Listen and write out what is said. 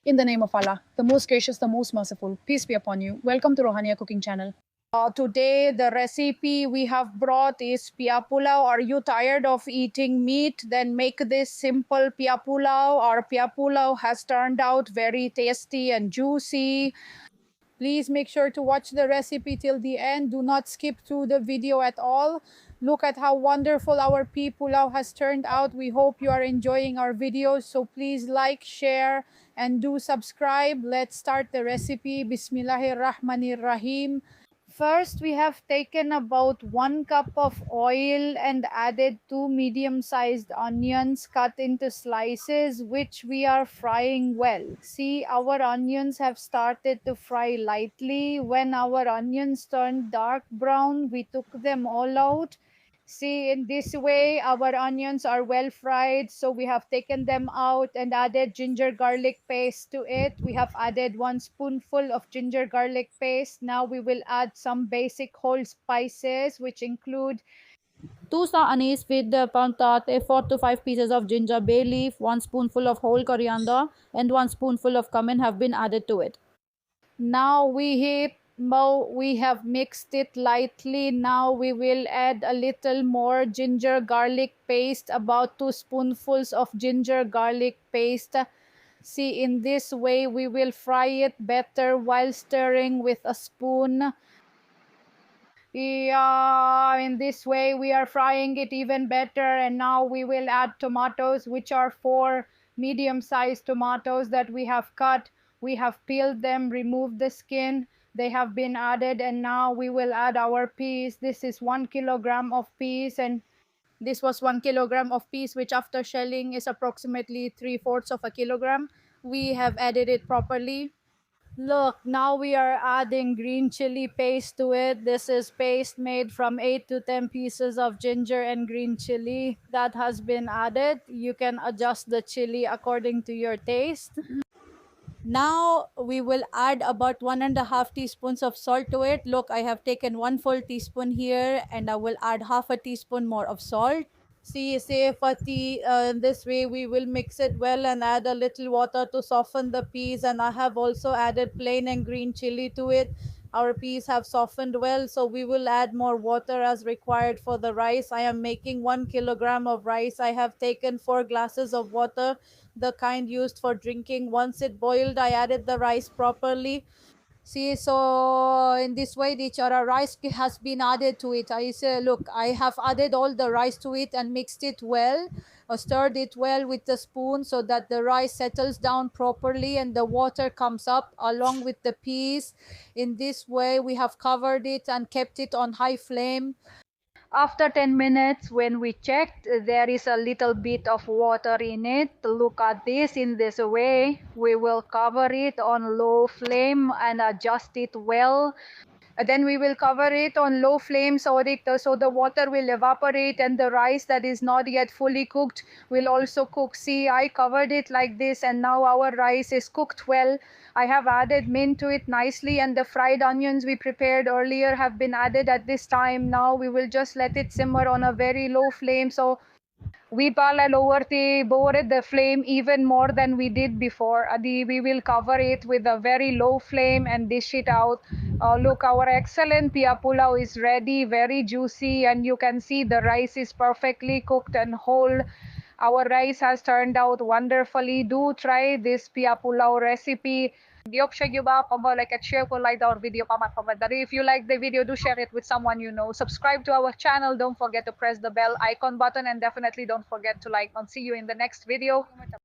In the name of Allah, the most gracious, the most merciful, peace be upon you. Welcome to Rohaniya cooking channel. Today the recipe we have brought is pia pulao. Are you tired of eating meat? Then make this simple pia pulao. Our pia pulao has turned out very tasty and juicy. Please make sure to watch the recipe till the end. Do not skip through the video at all. Look at how wonderful our pea pulao has turned out. We hope you are enjoying our videos. So please like, share, and do subscribe. Let's start the recipe. Bismillahirrahmanirrahim. First, we have taken about 1 cup of oil and added 2 medium-sized onions cut into slices, which we are frying well. See, our onions have started to fry lightly. When our onions turned dark brown, we took them all out. See, in this way, our onions are well fried. So we have taken them out and added ginger garlic paste to it. We have added 1 spoonful of ginger garlic paste. Now we will add some basic whole spices, which include 2 star anise with the pantat, 4 to 5 pieces of ginger bay leaf, 1 spoonful of whole coriander, and 1 spoonful of cumin have been added to it. Now we have mixed it lightly. Now we will add a little more ginger garlic paste, about 2 spoonfuls of ginger garlic paste. See, in this way we will fry it better while stirring with a spoon. In this way we are frying it even better. And now we will add tomatoes, which are 4 medium-sized tomatoes that we have cut. We have peeled them, removed the skin. They have been added, and now we will add our peas. This is 1 kilogram of peas, and this was 1 kilogram of peas, which after shelling is approximately 3/4 of a kilogram. We have added it properly. Look, now we are adding green chili paste to it. This is paste made from 8 to 10 pieces of ginger and green chili that has been added. You can adjust the chili according to your taste. Now we will add about 1.5 teaspoons of salt to it. Look, I have taken 1 full teaspoon here, and I will add half a teaspoon more of salt. See, this way we will mix it well and add a little water to soften the peas. And I have also added plain and green chili to it. Our peas have softened well, so we will add more water as required for the rice. I am making 1 kilogram of rice. I have taken 4 glasses of water, the kind used for drinking. Once it boiled, I added the rice properly. See, so in this way the chara rice has been added to it. I say, look, I have added all the rice to it and mixed it well, stirred it well with the spoon so that the rice settles down properly and the water comes up along with the peas. In this way we have covered it and kept it on high flame. After 10 minutes, when we checked, there is a little bit of water in it. Look at this. In this way, we will cover it on low flame and adjust it well. Then we will cover it on low flame so the water will evaporate, and the rice that is not yet fully cooked will also cook. See, I covered it like this, and now our rice is cooked well. I have added mint to it nicely, and the fried onions we prepared earlier have been added at this time. Now we will just let it simmer on a very low flame. So we lower the flame even more than we did before. We will cover it with a very low flame and dish it out. Look, our excellent pia pulao is ready, very juicy, and you can see the rice is perfectly cooked and whole. Our rice has turned out wonderfully. Do try this pia pulao recipe. Like and share like our video. If you like the video, do share it with someone you know. Subscribe to our channel. Don't forget to press the bell icon button, and definitely don't forget to like. And see you in the next video.